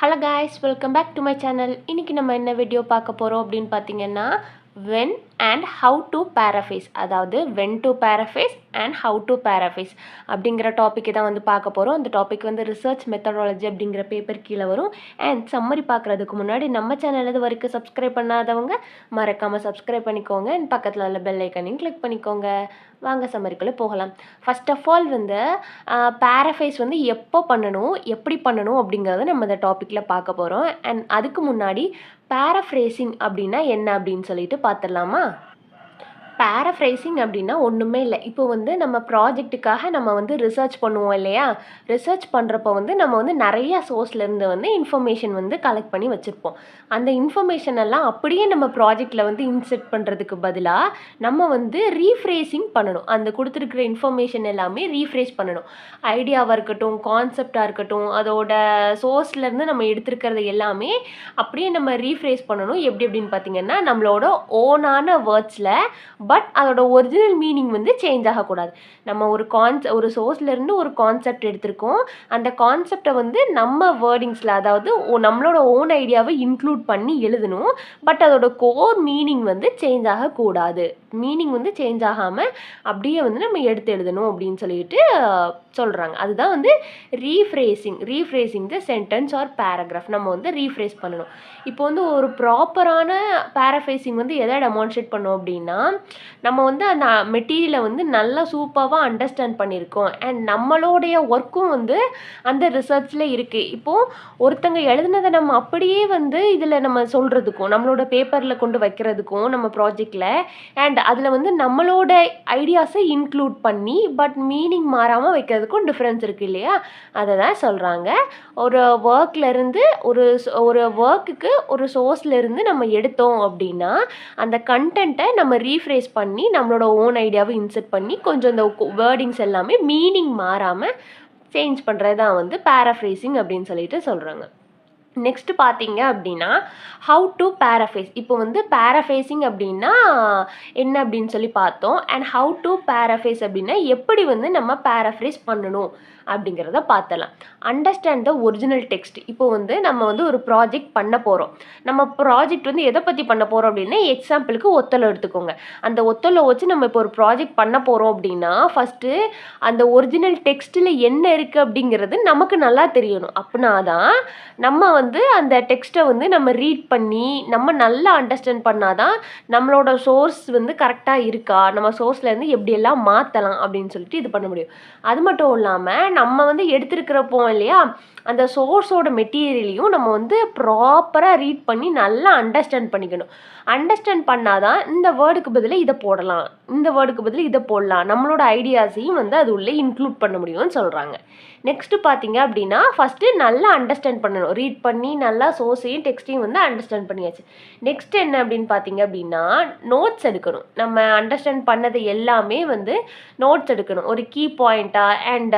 Hello guys, welcome back to my channel. இன்றைக்கி நம்ம என்ன வீடியோ பார்க்க போகிறோம் அப்படின்னு பார்த்தீங்கன்னா, when and how to paraphrase, அதாவது when to paraphrase and how to paraphrase அப்படிங்கிற டாப்பிக்கை தான் வந்து பார்க்க போகிறோம். அந்த டாபிக் வந்து ரிசர்ச் மெத்தடாலஜி அப்படிங்கிற பேப்பர் கீழே வரும். அண்ட் சம்மரி பார்க்குறதுக்கு முன்னாடி நம்ம சேனல் இது வரைக்கும் சப்ஸ்கிரைப் பண்ணாதவங்க மறக்காமல் சப்ஸ்கிரைப் பண்ணிக்கோங்க. அண்ட் பக்கத்தில் உள்ள பெல் ஐக்கனையும் கிளிக் பண்ணிக்கோங்க. வாங்க சம்மரிக்குள்ளே போகலாம். ஃபர்ஸ்ட் ஆஃப் ஆல் வந்து பேராஃபேஸ் வந்து எப்போ பண்ணணும், எப்படி பண்ணணும் அப்படிங்கிறத நம்ம இந்த டாப்பிக்கில் பார்க்க போகிறோம். அண்ட் அதுக்கு முன்னாடி பேராஃப்ரேசிங் அப்படின்னா என்ன அப்படின்னு சொல்லிட்டு பார்த்துடலாமா? பேராஃப்ரைசிங் அப்படின்னா ஒன்றுமே இல்லை. இப்போ வந்து நம்ம ப்ராஜெக்ட்டுக்காக நம்ம வந்து ரிசர்ச் பண்ணுவோம் இல்லையா? ரிசர்ச் பண்ணுறப்போ வந்து நம்ம வந்து நிறையா சோர்ஸ்லேருந்து வந்து இன்ஃபர்மேஷன் வந்து கலெக்ட் பண்ணி வச்சுருப்போம். அந்த இன்ஃபர்மேஷன் எல்லாம் அப்படியே நம்ம ப்ராஜெக்டில் வந்து இன்செர்ட் பண்ணுறதுக்கு பதிலாக நம்ம வந்து ரீஃப்ரேசிங் பண்ணணும். அந்த கொடுத்துருக்குற இன்ஃபர்மேஷன் எல்லாமே ரீஃப்ரேஸ் பண்ணணும். ஐடியாவாக இருக்கட்டும், கான்செப்டாக இருக்கட்டும், அதோட சோர்ஸ்லேருந்து நம்ம எடுத்துருக்கிறது எல்லாமே அப்படியே நம்ம ரீஃப்ரேஸ் பண்ணணும். எப்படி அப்படின்னு பார்த்தீங்கன்னா, நம்மளோட ஓனான வேர்ட்ஸில், பட் அதோட ஒரிஜினல் மீனிங் வந்து சேஞ்ச் ஆகக்கூடாது. நம்ம ஒரு சோர்ஸ்லேருந்து ஒரு கான்செப்ட் எடுத்திருக்கோம். அந்த கான்செப்டை வந்து நம்ம வேர்டிங்ஸில், அதாவது நம்மளோட ஓன் ஐடியாவை இன்க்ளூட் பண்ணி எழுதணும். பட் அதோட கோர் மீனிங் வந்து சேஞ்ச் ஆகக்கூடாது. மீனிங் வந்து சேஞ்ச் ஆகாமல் அப்படியே வந்து நம்ம எடுத்து எழுதணும் அப்படின்னு சொல்லிட்டு சொல்கிறாங்க. அதுதான் வந்து ரீஃப்ரேசிங் த சென்டென்ஸ் ஆர் பேராகிராஃப். நம்ம வந்து ரீஃப்ரேஸ் பண்ணணும். இப்போ வந்து ஒரு ப்ராப்பரான பேராஃப்ரேசிங் வந்து எதை டெமான்ஸ்ட்ரேட் பண்ணோம் அப்படின்னா, நம்ம வந்து அந்த மெட்டீரியலை வந்து நல்லா சூப்பராக அண்டர்ஸ்டாண்ட் பண்ணியிருக்கோம். அண்ட் நம்மளோடைய ஒர்க்கும் வந்து அந்த ரிசர்ச்சில் இருக்குது. இப்போது ஒருத்தங்க எழுதுனதை நம்ம அப்படியே வந்து இதில் நம்ம சொல்கிறதுக்கும், நம்மளோட பேப்பரில் கொண்டு வைக்கிறதுக்கும் நம்ம ப்ராஜெக்டில், அண்ட் அதில் வந்து நம்மளோட ஐடியாஸை இன்க்ளூட் பண்ணி பட் மீனிங் மாறாமல் வைக்கிறதுக்கும் டிஃப்ரென்ஸ் இருக்குது இல்லையா? அதை தான் சொல்கிறாங்க. ஒரு ஒர்க்லேருந்து ஒரு ஒர்க்குக்கு ஒரு சோர்ஸ்லேருந்து நம்ம எடுத்தோம் அப்படின்னா, அந்த கண்டென்ட்டை நம்ம ரீஃப்ரேஸ் பண்ணி நம்மளோட ஓன் ஐடியாவை இன்செர்ட் பண்ணி கொஞ்சம் இந்த வேர்டிங்ஸ் எல்லாமே மீனிங் மாறாமல் சேஞ்ச் பண்ணுறது தான் வந்து பேராஃப்ரேசிங் அப்படின்னு சொல்லிட்டு சொல்கிறாங்க. நெக்ஸ்ட் பார்த்தீங்க அப்படின்னா, ஹவு டு பேராஃபேஸ். இப்போ வந்து பேராஃபேசிங் அப்படின்னா என்ன அப்படின்னு சொல்லி பார்த்தோம். அண்ட் ஹவு டு பேராஃபேஸ் அப்படின்னா எப்படி வந்து நம்ம பேராஃப்ரேஸ் பண்ணணும் அப்படிங்கிறத பார்த்தலாம். Understand the original text. இப்போ வந்து நம்ம வந்து ஒரு ப்ராஜெக்ட் பண்ண போகிறோம். நம்ம ப்ராஜெக்ட் வந்து எதை பற்றி பண்ண போகிறோம் அப்படின்னா, எக்ஸாம்பிளுக்கு ஒத்தலை எடுத்துக்கோங்க. அந்த ஒத்தலை வச்சு நம்ம இப்போ ஒரு ப்ராஜெக்ட் பண்ண போகிறோம் அப்படின்னா, ஃபஸ்ட்டு அந்த ஒரிஜினல் டெக்ஸ்ட்டில் என்ன இருக்குது அப்படிங்கிறது நமக்கு நல்லா தெரியணும். அப்படின்னா தான் நம்ம வந்து அந்த டெக்ஸ்ட்டை வந்து நம்ம ரீட் பண்ணி நம்ம நல்லா அண்டர்ஸ்டாண்ட் பண்ணாதான் நம்மளோட சோர்ஸ் வந்து கரெக்டாக இருக்கா, நம்ம சோர்ஸ்லேருந்து எப்படியெல்லாம் மாற்றலாம் அப்படின்னு சொல்லிட்டு இது பண்ண முடியும். அது மட்டும் இல்லாமல் நம்ம வந்து எடுத்துருக்கிறப்போ இல்லையா, அந்த சோர்ஸோட மெட்டீரியலையும் நம்ம வந்து ப்ராப்பராக ரீட் பண்ணி நல்லா அண்டர்ஸ்டாண்ட் பண்ணிக்கணும். அண்டர்ஸ்டாண்ட் பண்ணாதான் இந்த வேர்டுக்கு பதிலாக இதை போடலாம், இந்த வேர்டுக்கு பதிலாக இதை போடலாம், நம்மளோட ஐடியாஸையும் வந்து அது உள்ளே இன்க்ளூட் பண்ண முடியும்னு சொல்கிறாங்க. நெக்ஸ்ட்டு பார்த்தீங்க அப்படின்னா, ஃபஸ்ட்டு நல்லா அண்டர்ஸ்டாண்ட் பண்ணணும். ரீட் பண்ணி நல்லா சோர்ஸையும் டெக்ஸ்ட்டையும் வந்து அண்டர்ஸ்டாண்ட் பண்ணியாச்சு. நெக்ஸ்ட் என்ன அப்படின்னு பார்த்தீங்க அப்படின்னா, நோட்ஸ் எடுக்கணும். நம்ம அண்டர்ஸ்டாண்ட் பண்ணது எல்லாமே வந்து நோட்ஸ் எடுக்கணும். ஒரு கீ பாயிண்ட்டாக அண்ட்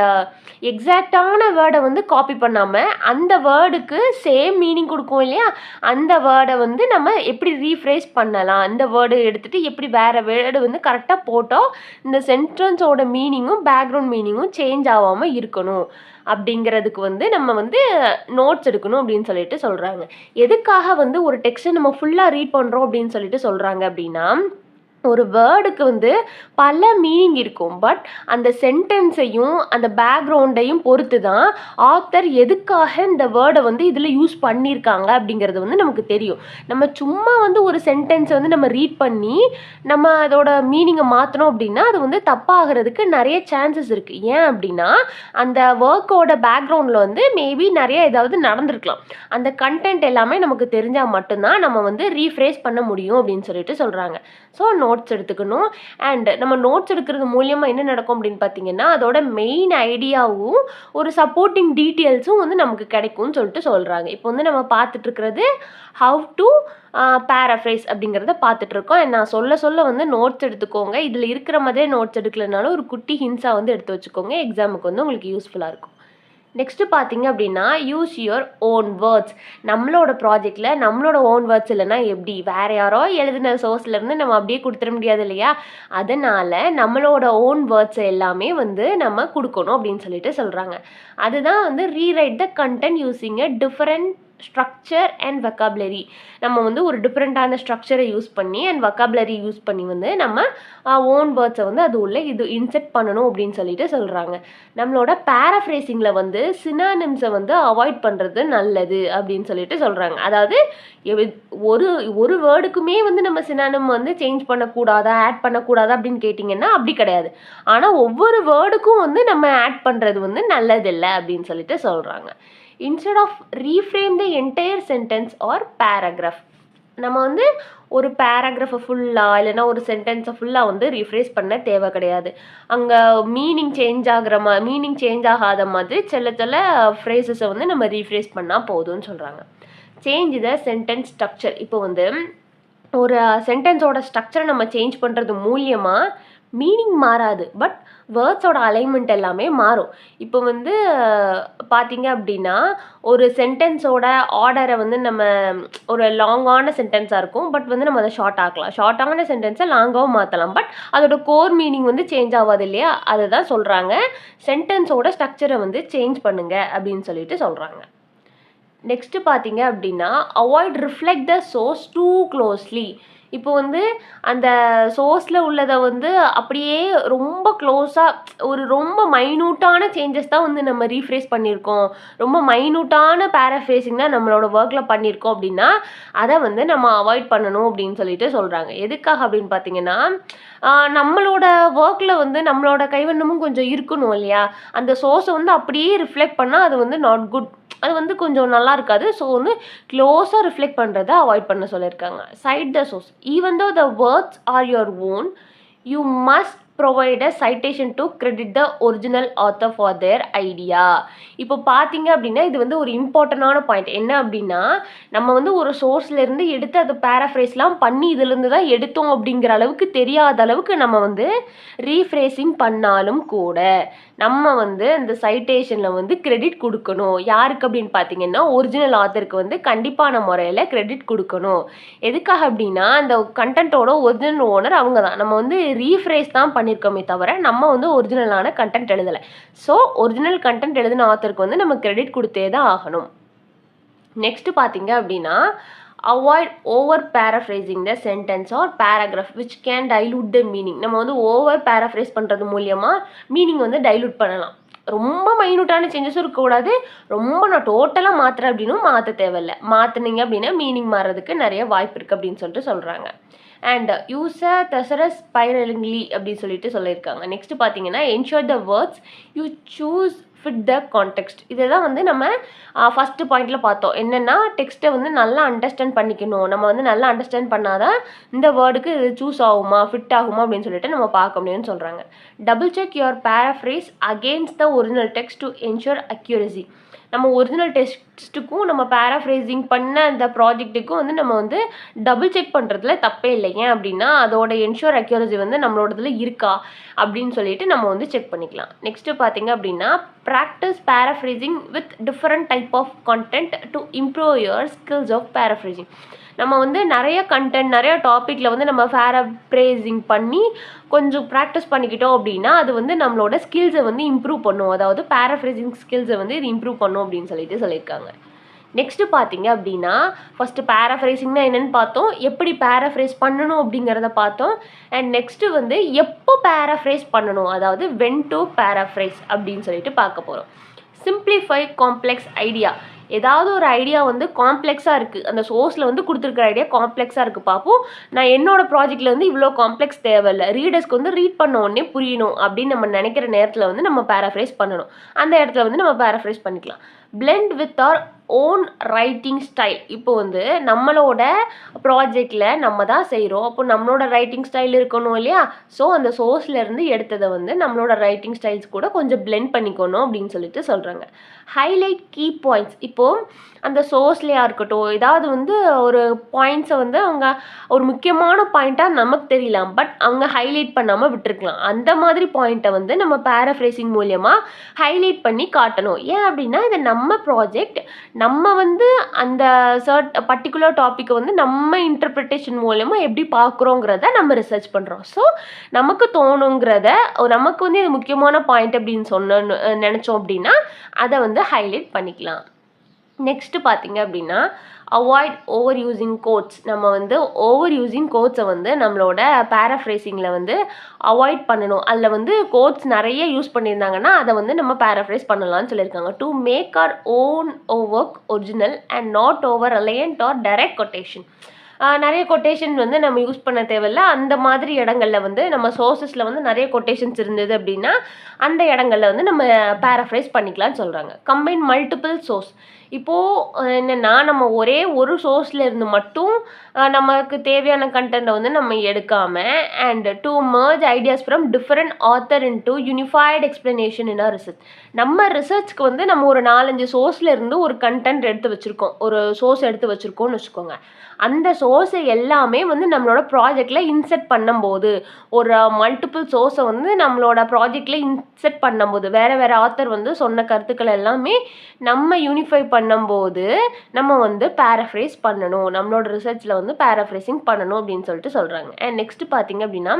எக்ஸாக்டான வேர்டை வந்து காப்பி பண்ணாமல் அந்த வேர்டுக்கு சேம் மீனிங் கொடுக்கும் இல்லையா, அந்த வேர்டை வந்து நம்ம எப்படி ரீஃப்ரேஸ் பண்ணலாம், இந்த வேர்டு எடுத்துகிட்டு எப்படி வேறு வேர்டு வந்து கரெக்டாக போட்டோம் இந்த சென்டென்ஸோட மீனிங்கும் பேக்ரவுண்ட் மீனிங்கும் சேஞ்ச் ஆகாமல் இருக்கணும் அப்படிங்கிறதுக்கு வந்து நம்ம வந்து நோட்ஸ் எடுக்கணும் அப்படின்னு சொல்லிட்டு சொல்கிறாங்க. எதுக்காக வந்து ஒரு டெக்ஸ்ட்டை நம்ம ஃபுல்லாக ரீட் பண்ணுறோம் அப்படின்னு சொல்லிட்டு சொல்கிறாங்க அப்படின்னா, ஒரு வேர்டுக்கு வந்து பல மீனிங் இருக்கும். பட் அந்த சென்டென்ஸையும் அந்த பேக்ரவுண்டையும் பொறுத்து தான் ஆத்தர் எதுக்காக இந்த வேர்டை வந்து இதில் யூஸ் பண்ணியிருக்காங்க அப்படிங்கிறது வந்து நமக்கு தெரியும். நம்ம சும்மா வந்து ஒரு சென்டென்ஸை வந்து நம்ம ரீட் பண்ணி நம்ம அதோட மீனிங்கை மாற்றணும் அப்படின்னா அது வந்து தப்பாகிறதுக்கு நிறைய சான்சஸ் இருக்குது. ஏன் அப்படின்னா, அந்த ஒர்க்கோட பேக்ரவுண்டில் வந்து மேபி நிறைய ஏதாவது நடந்திருக்கலாம். அந்த கண்டென்ட் எல்லாமே நமக்கு தெரிஞ்சால் மட்டும்தான் நம்ம வந்து ரீஃப்ரேஸ் பண்ண முடியும் அப்படின்னு சொல்லிட்டு சொல்கிறாங்க. ஸோ நோட்ஸ் எடுத்துக்கணும். அண்ட் நம்ம நோட்ஸ் எடுக்கிறது மூலியமாக என்ன நடக்கும் அப்படின்னு பார்த்தீங்கன்னா, அதோட மெயின் ஐடியாவும் ஒரு சப்போர்ட்டிங் டீட்டெயில்ஸும் வந்து நமக்கு கிடைக்கும்னு சொல்லிட்டு சொல்கிறாங்க. இப்போ வந்து நம்ம பார்த்துட்ருக்கிறது ஹவ் டு பேராஃப்ரேஸ் அப்படிங்கிறத பார்த்துட்ருக்கோம். நான் சொல்ல வந்து நோட்ஸ் எடுத்துக்கோங்க. இதில் இருக்கிற மாதிரியே நோட்ஸ் எடுக்கலைனாலும் ஒரு குட்டி ஹிண்ட்ஸாக வந்து எடுத்து வச்சுக்கோங்க. எக்ஸாமுக்கு வந்து உங்களுக்கு யூஸ்ஃபுல்லாக இருக்கும். நெக்ஸ்ட்டு பார்த்தீங்க அப்படின்னா, யூஸ் யுவர் ஓன் வேர்ட்ஸ். நம்மளோட ப்ராஜெக்டில் நம்மளோட ஓன் வேர்ட்ஸ் இல்லைன்னா எப்படி, வேறு யாரோ எழுதின சோர்ஸ்லேருந்து நம்ம அப்படியே கொடுத்துட முடியாது இல்லையா? அதனால் நம்மளோட ஓன் வேர்ட்ஸ் எல்லாமே வந்து நம்ம கொடுக்கணும் அப்படின்னு சொல்லிட்டு சொல்கிறாங்க. அதுதான் வந்து rewrite the content using a different structure and vocabulary. நம்ம வந்து ஒரு டிஃப்ரெண்ட்டான ஸ்ட்ரக்சரை யூஸ் பண்ணி அண்ட் வெக்காபுலரி யூஸ் பண்ணி வந்து நம்ம ஓன் வேர்ட்ஸை வந்து அது உள்ள இது இன்செர்ட் பண்ணணும் அப்படின்னு சொல்லிட்டு சொல்கிறாங்க. நம்மளோட பேராஃப்ரேசிங்கில் வந்து சினானிம்ஸை வந்து அவாய்ட் பண்ணுறது நல்லது அப்படின்னு சொல்லிட்டு சொல்கிறாங்க. அதாவது ஒரு ஒரு வேர்டுக்குமே வந்து நம்ம சினானிம் வந்து சேஞ்ச் பண்ணக்கூடாதா, ஆட் பண்ணக்கூடாதா அப்படின்னு கேட்டிங்கன்னா அப்படி கிடையாது. ஆனால் ஒவ்வொரு வேர்டுக்கும் வந்து நம்ம ஆட் பண்ணுறது வந்து நல்லதில்லை அப்படின்னு சொல்லிட்டு சொல்கிறாங்க. Instead of reframe the entire sentence or paragraph, நம்ம வந்து ஒரு பேராகிராஃபை ஃபுல்லாக இல்லைனா ஒரு சென்டென்ஸை ஃபுல்லாக வந்து ரீஃப்ரேஸ் பண்ண தேவை கிடையாது. அங்கே மீனிங் சேஞ்ச் ஆகாத மாதிரி சில ஃப்ரேசஸை வந்து நம்ம ரீஃப்ரேஸ் பண்ணால் போதும்னு சொல்கிறாங்க. Change the sentence structure. இப்போ வந்து ஒரு சென்டென்ஸோட ஸ்ட்ரக்சரை நம்ம சேஞ்ச் பண்ணுறது மூலியமாக மீனிங் மாறாது, பட் வேர்ட்ஸோட அலைன்மெண்ட் எல்லாமே மாறும். இப்போ வந்து பார்த்தீங்க அப்படின்னா ஒரு சென்டென்ஸோட ஆர்டரை வந்து நம்ம ஒரு லாங்கான சென்டென்ஸாக இருக்கும், பட் வந்து நம்ம அதை ஷார்ட்டான சென்டென்ஸை லாங்காகவும் மாற்றலாம், பட் அதோட கோர் மீனிங் வந்து சேஞ்ச் ஆகாது இல்லையா? அதை தான் சொல்கிறாங்க சென்டென்ஸோட ஸ்ட்ரக்சரை வந்து சேஞ்ச் பண்ணுங்க அப்படின்னு சொல்லிட்டு சொல்கிறாங்க. நெக்ஸ்ட்டு பார்த்தீங்க அப்படின்னா avoid reflect the source too closely. இப்போ வந்து அந்த சோர்ஸில் உள்ளதை வந்து அப்படியே ரொம்ப க்ளோஸாக ரொம்ப மைனூட்டான சேஞ்சஸ் தான் வந்து நம்ம ரீஃப்ரேஸ் பண்ணியிருக்கோம், ரொம்ப மைனூட்டான பேராஃப்ரேசிங் தான் நம்மளோட ஒர்க்கில் பண்ணியிருக்கோம் அப்படின்னா அதை வந்து நம்ம அவாய்ட் பண்ணணும் அப்படின்னு சொல்லிட்டு சொல்கிறாங்க. எதுக்காக அப்படின்னு பார்த்தீங்கன்னா நம்மளோட ஒர்க்கில் வந்து நம்மளோட கைவண்ணமும் கொஞ்சம் இருக்கணும் இல்லையா? அந்த சோர்ஸை வந்து அப்படியே ரிஃப்ளெக்ட் பண்ணால் அது வந்து நாட் குட், அது வந்து கொஞ்சம் நல்லா இருக்காது. ஸோ வந்து க்ளோஸாக ரிஃப்ளெக்ட் பண்ணுறதை அவாய்ட் பண்ண சொல்லியிருக்காங்க. Side the source. Even though the words R your own, you must provide a citation to credit the original author for their idea. இப்போ பார்த்தீங்க அப்படின்னா இது வந்து ஒரு இம்பார்ட்டண்டான பாயிண்ட். என்ன அப்படின்னா நம்ம வந்து ஒரு சோர்ஸ்லேருந்து எடுத்து அதை பேராஃப்ரேஸ்லாம் பண்ணி இதுலேருந்து தான் எடுத்தோம் அப்படிங்கிற அளவுக்கு தெரியாத அளவுக்கு நம்ம வந்து ரீஃப்ரேசிங் பண்ணாலும் கூட நம்ம வந்து அந்த சைட்டேஷனில் வந்து கிரெடிட் கொடுக்கணும். யாருக்கு அப்படின்னு பார்த்தீங்கன்னா ஒரிஜினல் ஆத்தருக்கு வந்து கண்டிப்பான முறையில் கிரெடிட் கொடுக்கணும். எதுக்காக அப்படின்னா அந்த கண்டென்ட்டோட ஒரிஜினல் ஓனர் அவங்க தான். நம்ம வந்து ரீஃப்ரேஸ் தான் பண்ணியிருக்கோமே தவிர நம்ம வந்து ஒரிஜினலான கண்டென்ட் எழுதலை. ஸோ ஒரிஜினல் கண்டென்ட் எழுதின ஆத்தருக்கு வந்து நம்ம கிரெடிட் கொடுத்தே தான் ஆகணும். நெக்ஸ்ட் பார்த்தீங்க அப்படின்னா avoid over paraphrasing the sentence or paragraph which can dilute the meaning. நம்ம வந்து ஓவர் பேராஃப்ரேஸ் பண்ணுறது மூலியமாக மீனிங் வந்து டைலூட் பண்ணலாம். ரொம்ப மைனூட்டான சேஞ்சஸும் இருக்கக்கூடாது, ரொம்ப நான் டோட்டலாக மாற்றுறேன் அப்படின்னும் மாற்ற தேவையில்லை. மாற்றினீங்க அப்படின்னா மீனிங் மாறுறதுக்கு நிறைய வாய்ப்பு இருக்குது அப்படின்னு சொல்லிட்டு சொல்கிறாங்க. அண்ட் யூஸ் அ தெசரஸ் ஸ்பைரலிங்லி அப்படின்னு சொல்லிட்டு சொல்லியிருக்காங்க. நெக்ஸ்ட் பார்த்தீங்கன்னா ensure the words you choose fit the context. இதை தான் வந்து நம்ம ஃபஸ்ட்டு பாயிண்டில் பார்த்தோம். என்னென்னா டெக்ஸ்ட்டை வந்து நல்லா அண்டர்ஸ்டாண்ட் பண்ணிக்கணும். நம்ம வந்து நல்லா அண்டர்ஸ்டாண்ட் பண்ணாதான் இந்த வேர்டுக்கு இது சூஸ் ஆகுமா ஃபிட் ஆகுமா அப்படின்னு சொல்லிட்டு நம்ம பார்க்க முடியும்னு சொல்கிறாங்க. Double check your paraphrase against the original text to ensure accuracy. நம்ம ஒரிஜினல் டெக்ஸ்ட்டுக்கும் நம்ம பேராஃப்ரேசிங் பண்ண அந்த ப்ராஜெக்ட்டுக்கும் வந்து நம்ம வந்து டபுள் செக் பண்ணுறதுல தப்பே இல்லை. ஏன் அப்படின்னா அதோட என்ஷூர் அக்யூரசி வந்து நம்மளோடதுல இருக்கா அப்படின்னு சொல்லிட்டு நம்ம வந்து செக் பண்ணிக்கலாம். நெக்ஸ்ட்டு பார்த்தீங்க அப்படின்னா practice paraphrasing with different type of content to improve your skills of paraphrasing. நம்ம வந்து நிறைய கண்டென்ட் நிறைய டாப்பிக்கில் வந்து நம்ம பேராஃப்ரேசிங் பண்ணி கொஞ்சம் ப்ராக்டிஸ் பண்ணிக்கிட்டோம் அப்படின்னா அது வந்து நம்மளோட ஸ்கில்ஸை வந்து இம்ப்ரூவ் பண்ணும். அதாவது பேராஃப்ரேசிங் ஸ்கில்ஸை வந்து இது இம்ப்ரூவ் பண்ணும் அப்படின்னு சொல்லியிருக்காங்க. நெக்ஸ்ட்டு பார்த்தீங்க அப்படின்னா ஃபஸ்ட்டு பேராஃப்ரேசிங்னா என்னென்னு பார்த்தோம், எப்படி பேராஃப்ரேஸ் பண்ணணும் அப்படிங்கிறத பார்த்தோம். அண்ட் நெக்ஸ்ட்டு வந்து எப்போ பேராஃப்ரேஸ் பண்ணணும், அதாவது வென் டு பேராஃப்ரேஸ் அப்படின்னு சொல்லிட்டு பார்க்க போகிறோம். Simplify complex idea. ஏதாவது ஒரு ஐடியா வந்து காம்ப்ளெக்ஸாக இருக்குது, அந்த சோர்ஸில் வந்து கொடுத்துருக்குற ஐடியா காம்ப்ளெக்ஸாக இருக்குது. பார்ப்போம் நான் என்னோடய ப்ராஜெக்டில் வந்து இவ்வளோ காம்ப்ளெக்ஸ் தேவையில்லை, ரீடர்ஸ்க்கு வந்து ரீட் பண்ண உடனே புரியணும் அப்படின்னு நம்ம நினைக்கிற நேரத்தில் வந்து நம்ம பேராஃப்ரேஸ் பண்ணணும். அந்த இடத்துல வந்து நம்ம பேராஃப்ரேஸ் பண்ணிக்கலாம். blend with our own writing style. இப்போ வந்து நம்மளோட ப்ராஜெக்டில் நம்ம தான் செய்கிறோம், அப்போ நம்மளோட ரைட்டிங் ஸ்டைல் இருக்கணும் இல்லையா? ஸோ அந்த சோர்ஸ்லேருந்து எடுத்ததை வந்து நம்மளோட ரைட்டிங் ஸ்டைல்ஸ் கூட கொஞ்சம் பிளெண்ட் பண்ணிக்கணும் அப்படின்னு சொல்லிட்டு சொல்கிறாங்க. Highlight key points. இப்போது அந்த சோர்ஸ்லையாக இருக்கட்டும் ஏதாவது வந்து ஒரு பாயிண்ட்ஸை வந்து அவங்க ஒரு முக்கியமான பாயிண்ட்டாக நமக்கு தெரியலாம், பட் அவங்க ஹைலைட் பண்ணாமல் விட்டுருக்கலாம். அந்த மாதிரி பாயிண்ட்டை வந்து நம்ம பேராஃப்ரேசிங் மூலியமாக ஹைலைட் பண்ணி காட்டணும். ஏன் அப்படின்னா இது நம்ம ப்ராஜெக்ட், நம்ம வந்து அந்த பர்டிகுலர் டாப்பிக்கை வந்து நம்ம இன்டர்பிரிட்டேஷன் மூலமாக எப்படி பார்க்குறோங்கிறத நம்ம ரிசர்ச் பண்ணுறோம். ஸோ நமக்கு தோணுங்கிறத நமக்கு வந்து இது முக்கியமான பாயிண்ட் அப்படின்னு நினச்சோம் அப்படின்னா அதை வந்து ஹைலைட் பண்ணிக்கலாம். நெக்ஸ்ட்டு பார்த்தீங்க அப்படின்னா அவாய்ட் ஓவர் யூஸிங் கோட்ஸ். நம்ம வந்து ஓவர் யூஸிங் கோட்ஸை வந்து நம்மளோட பேராஃப்ரேசிங்கில் வந்து அவாய்ட் பண்ணணும். அதில் வந்து கோட்ஸ் நிறைய யூஸ் பண்ணியிருந்தாங்கன்னா அதை வந்து நம்ம பேராஃப்ரேஸ் பண்ணலாம்னு சொல்லியிருக்காங்க. To make our own work original and not over reliant or direct quotation. நிறைய கொட்டேஷன் வந்து நம்ம யூஸ் பண்ண தேவையில்ல. அந்த மாதிரி இடங்கள்ல வந்து நம்ம சோர்சஸில் வந்து நிறைய கொட்டேஷன்ஸ் இருந்தது அப்படின்னா அந்த இடங்கள்ல வந்து நம்ம பேராஃப்ரைஸ் பண்ணிக்கலாம்னு சொல்கிறாங்க. Combine multiple source. இப்போது என்னென்னா நம்ம ஒரே ஒரு சோர்ஸில் இருந்து மட்டும் நமக்கு தேவையான கண்டென்ட்டை வந்து நம்ம எடுக்காமல் and to merge ideas from different author into unified explanation in research. நம்ம ரிசர்ச்க்கு வந்து நம்ம ஒரு 4-5 சோர்ஸில் இருந்து ஒரு கண்டென்ட் எடுத்து வச்சுருக்கோம், ஒரு சோர்ஸ் எடுத்து வச்சுருக்கோம்னு வச்சுக்கோங்க. அந்த சோர்ஸை எல்லாமே வந்து நம்மளோட ப்ராஜெக்டில் இன்செர்ட் பண்ணும்போது, ஒரு மல்டிபிள் சோர்ஸை வந்து நம்மளோட ப்ராஜெக்டில் இன்செர்ட் பண்ணும்போது, வேறு வேறு ஆத்தர் வந்து சொன்ன கருத்துக்கள் எல்லாமே நம்ம யூனிஃபை பண்ணும்போது நம்ம வந்து பேராஃப்ரேஸ் பண்ணணும், நம்மளோட ரிசர்ச்சில் வந்து பேராஃப்ரேசிங் பண்ணணும் அப்படின்னு சொல்லிட்டு சொல்கிறாங்க. அண்ட் நெக்ஸ்ட்டு பார்த்தீங்க அப்படின்னா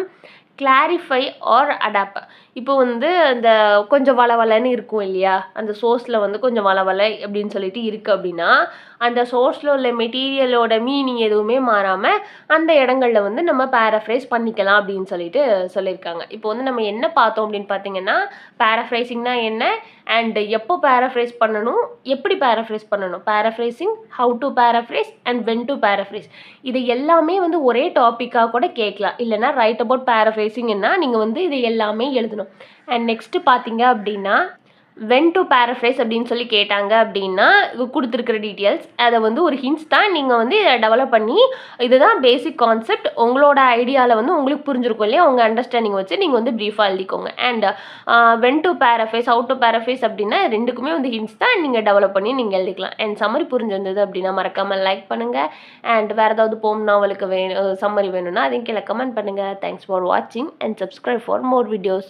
கிளாரிஃபை ஆர் அடாப்ட். இப்போ வந்து அந்த கொஞ்சம் வளவலன்னு இருக்கும் இல்லையா, அந்த சோர்ஸில் வந்து கொஞ்சம் வளவலை அப்படின்னு சொல்லிட்டு இருக்குது அப்படின்னா அந்த சோர்ஸில் உள்ள மெட்டீரியலோட மீனிங் எதுவுமே மாறாமல் அந்த இடங்கள்ல வந்து நம்ம பேராஃப்ரைஸ் பண்ணிக்கலாம் அப்படின்னு சொல்லிட்டு சொல்லியிருக்காங்க. இப்போ வந்து நம்ம என்ன பார்த்தோம் அப்படின்னு பார்த்தீங்கன்னா பேராஃப்ரைசிங்னா என்ன அண்ட் எப்போ பேராஃப்ரைஸ் பண்ணணும், எப்படி பேராஃப்ரைஸ் பண்ணணும், paraphrasing, how to paraphrase and when to paraphrase. இது எல்லாமே வந்து ஒரே டாப்பிக்காக கூட கேட்கலாம். இல்லைனா ரைட் அபவுட் பேராஃப்ரைசிங்னா நீங்கள் வந்து இது எல்லாமே எழுதணும். அண்ட் நெக்ஸ்ட்டு பார்த்தீங்க அப்படின்னா வென் டு பேராஃப்ரைஸ் அப்படின்னு சொல்லி கேட்டாங்க அப்படின்னா கொடுத்துருக்கிற டீட்டெயில்ஸ் அதை வந்து ஒரு ஹிண்ட்ஸ் தான். நீங்கள் வந்து இதை டெவலப் பண்ணி இதுதான் பேசிக் கான்செப்ட் உங்களோட ஐடியாவில் வந்து உங்களுக்கு புரிஞ்சிருக்கும் இல்லையா, உங்கள் அண்டர்ஸ்டாண்டிங் வச்சு நீங்கள் வந்து ப்ரீஃபாக எழுதிக்கோங்க. And when to paraphrase, how to paraphrase அப்படின்னா ரெண்டுக்குமே வந்து ஹிண்ட்ஸ் தான், நீங்கள் டெவலப் பண்ணி நீங்கள் எழுதிக்கலாம். அண்ட் சம்மரி புரிஞ்சிருந்தது அப்படின்னா மறக்காமல் லைக் பண்ணுங்கள். அண்ட் வேறு ஏதாவது போம் நாவலுக்கு சம்மரி வேணும்னா அதையும் கீழே கமெண்ட் பண்ணுங்கள். தேங்க்ஸ் ஃபார் வாட்சிங் and subscribe for more videos.